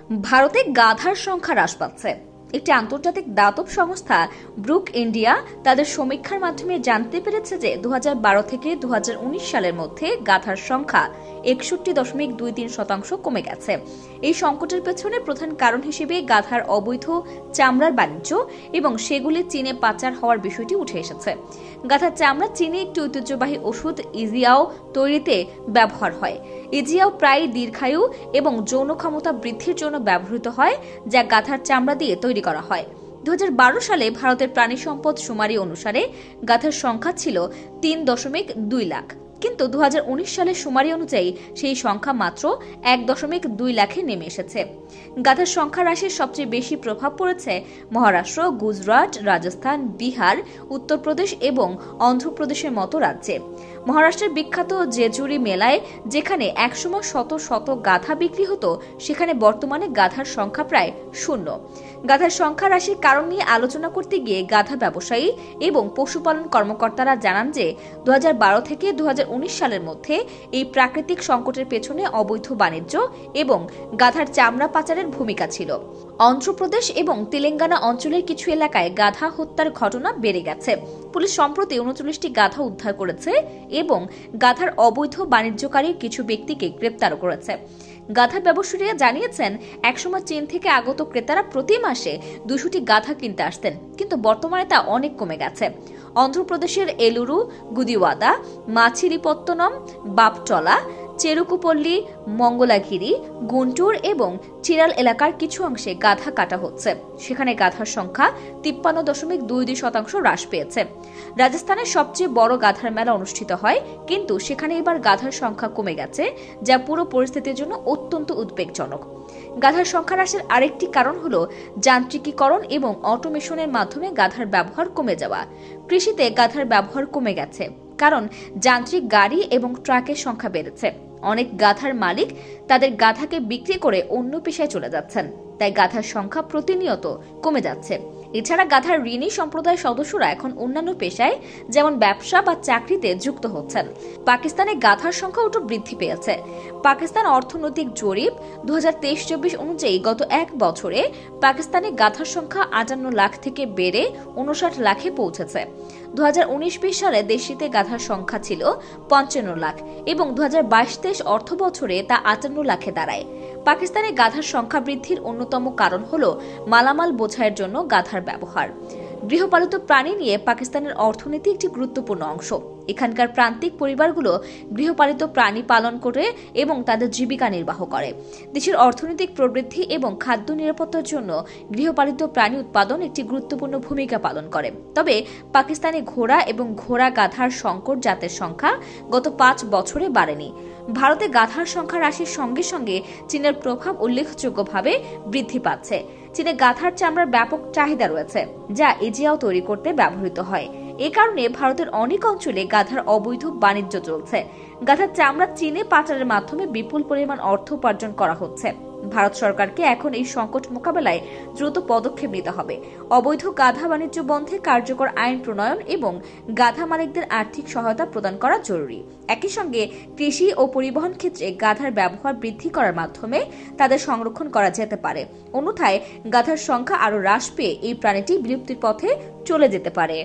ভারতে গাধার সংখ্যা হ্রাস পাচ্ছে। একটি আন্তর্জাতিক দাতব্য সংস্থা ব্রুক ইন্ডিয়া তাদের সমীক্ষার মাধ্যমে জানতে পেরেছে যে 2012 থেকে 2019 সালের মধ্যে গাধার সংখ্যা 61.23% কমে গেছে। এই সংকটের পেছনে প্রধান কারণ হিসেবে গাধার অবৈধ চামড়ার বাণিজ্য এবং সেগুলি চীনে পাচার হওয়ার বিষয়টি উঠে এসেছে। গাধার চামড়া চীনে একটি ঐতিহ্যবাহী ওষুধ ইজিয়াও তৈরিতে ব্যবহার হয়। ইজিয়াও প্রায় দীর্ঘায়ু এবং যৌন ক্ষমতা বৃদ্ধির জন্য ব্যবহৃত হয়, যা গাধার চামড়া দিয়ে তৈরি করা হয়। 2012 সালে ভারতের প্রাণী সম্পদ শুমারি অনুসারে গাধার সংখ্যা ছিল 3.2 লাখ, কিন্তু 2019 সালের শুমারি অনুযায়ী সেই সংখ্যা মাত্র 1.2 লাখে নেমে এসেছে। গাধার সংখ্যা হ্রাসের সবচেয়ে বেশি প্রভাব পড়েছে মহারাষ্ট্র, গুজরাট, রাজস্থান, বিহার, উত্তরপ্রদেশ এবং অন্ধ্রপ্রদেশের মতো রাজ্যে। মহারাষ্ট্রের বিখ্যাত জেজুরি মেলায় যেখানে একসময় শত শত গাধা বিক্রি হতো, সেখানে বর্তমানে গাধার সংখ্যা প্রায় 0। গাধার সংখ্যা হ্রাসের কারণ নিয়ে আলোচনা করতে গিয়ে গাধা ব্যবসায়ী এবং পশুপালন কর্মকর্তারা জানান যে 2012 থেকে 2019 সালের মধ্যে এই প্রাকৃতিক সংকটের পেছনে অবৈধ বাণিজ্য এবং গাধার চামড়া পাচারের ভূমিকা ছিল। অন্ধ্রপ্রদেশ এবং তেলেঙ্গানা অঞ্চলের কিছু এলাকায় গাধা হত্যার ঘটনা বেড়ে গেছে। পুলিশ সম্প্রতি 39টি গাধা উদ্ধার করেছে এবং গাধার অবৈধ বাণিজ্যকারী কিছু ব্যক্তিকে গ্রেপ্তার করেছে। গাধা ব্যবসায়ীরা জানিয়েছেন, একসময় চীন থেকে আগত ক্রেতারা প্রতি মাসে 200টি গাধা কিনতে আসতেন, কিন্তু বর্তমানে তা অনেক কমে গেছে। অন্ধ্রপ্রদেশের এলুরু, গুদিওয়াদা, মাছিরিপত্তনম, বাপটলা, চেরুকুপল্লী, মঙ্গলাগিরি, গুন্টুর এবং চিরাল এলাকার কিছু অংশে গাধা কাটা হচ্ছে। সেখানে গাধার সংখ্যা 53.22% হ্রাস পেয়েছে। রাজস্থানের সবচেয়ে বড় গাধার মেলা অনুষ্ঠিত হয়, কিন্তু সেখানে এবার গাধার সংখ্যা কমে গেছে, যা পুরো পরিস্থিতির জন্য অত্যন্ত উদ্বেগজনক। গাধার সংখ্যা হ্রাসের আরেকটি কারণ হল যান্ত্রিকীকরণ এবং অটোমেশনের মাধ্যমে গাধার ব্যবহার কমে যাওয়া। কৃষিতে গাধার ব্যবহার কমে গেছে কারণ যান্ত্রিক গাড়ি এবং ট্রাকের সংখ্যা বেড়েছে। অনেক গাধার মালিক তাদের গাধাকে বিক্রি করে অন্য পেশায় চলে যাচ্ছেন, তাই গাধার সংখ্যা প্রতিনিয়ত কমে যাচ্ছে। এছাড়া গাধার ঋণী সম্প্রদায়ের সদস্যরা এখন অন্যান্য পেশায় যেমন ব্যবসা বা চাকরিতে যুক্ত হচ্ছেন। পাকিস্তানে গাধার সংখ্যা একটু বৃদ্ধি পেয়েছে। পাকিস্তান অর্থনৈতিক জরিপ 2023-24 অনুযায়ী গত এক বছরে পাকিস্তানে গাধার সংখ্যা 58 লাখ থেকে বেড়ে 59 লাখে পৌঁছেছে। 2019-20 সালে দেশটিতে গাধার সংখ্যা ছিল 55 লাখ এবং 2022-23 অর্থ বছরে তা 58 লাখে দাঁড়ায়। পাকিস্তানে গাধার সংখ্যা বৃদ্ধির অন্যতম কারণ হল মালামাল বোঝাইয়ের জন্য গাধার ব্যবহার। গৃহপালিত প্রাণী নিয়ে পাকিস্তানের অর্থনীতি একটি গুরুত্বপূর্ণ অংশ। এখানকার প্রান্তিক পরিবারগুলো গৃহপালিত প্রাণী পালন করে এবং তাদের জীবিকা নির্বাহ করে। দেশের অর্থনৈতিক প্রবৃদ্ধি এবং খাদ্য নিরাপত্তার জন্য গৃহপালিত প্রাণী উৎপাদন একটি গুরুত্বপূর্ণ ভূমিকা পালন করে। তবে পাকিস্তানে ঘোড়া এবং ঘোড়া গাধার সংকর জাতের সংখ্যা গত 5 বছরে বাড়েনি। ভারতে গাধার সংখ্যা হ্রাসের সঙ্গে সঙ্গে চীনের প্রভাব উল্লেখযোগ্যভাবে বৃদ্ধি পাচ্ছে। চীনে গাধার চামড়ার ব্যাপক চাহিদা রয়েছে, যা ইজিয়াও তৈরি করতে ব্যবহৃত হয়। এ কারণে ভারতের অনেক অঞ্চলে গাধার অবৈধ বাণিজ্য চলছে। গাধার চামড়া চীনে পাচারের মাধ্যমে বিপুল পরিমাণ অর্থ উপার্জন করা হচ্ছে। ভারত সরকারকে এখন এই সংকট মোকাবেলায় দ্রুত পদক্ষেপ নিতে হবে। অবৈধ গাধা বাণিজ্য বন্ধে কার্যকর আইন প্রণয়ন এবং গাধা মালিকদের আর্থিক সহায়তা প্রদান করা জরুরি। একই সঙ্গে কৃষি ও পরিবহন ক্ষেত্রে গাধার ব্যবহার বৃদ্ধি করার মাধ্যমে তাদের সংরক্ষণ করা যেতে পারে। অন্যথায় গাধার সংখ্যা আরও হ্রাস পেয়ে এই প্রাণীটি বিলুপ্তির পথে চলে যেতে পারে।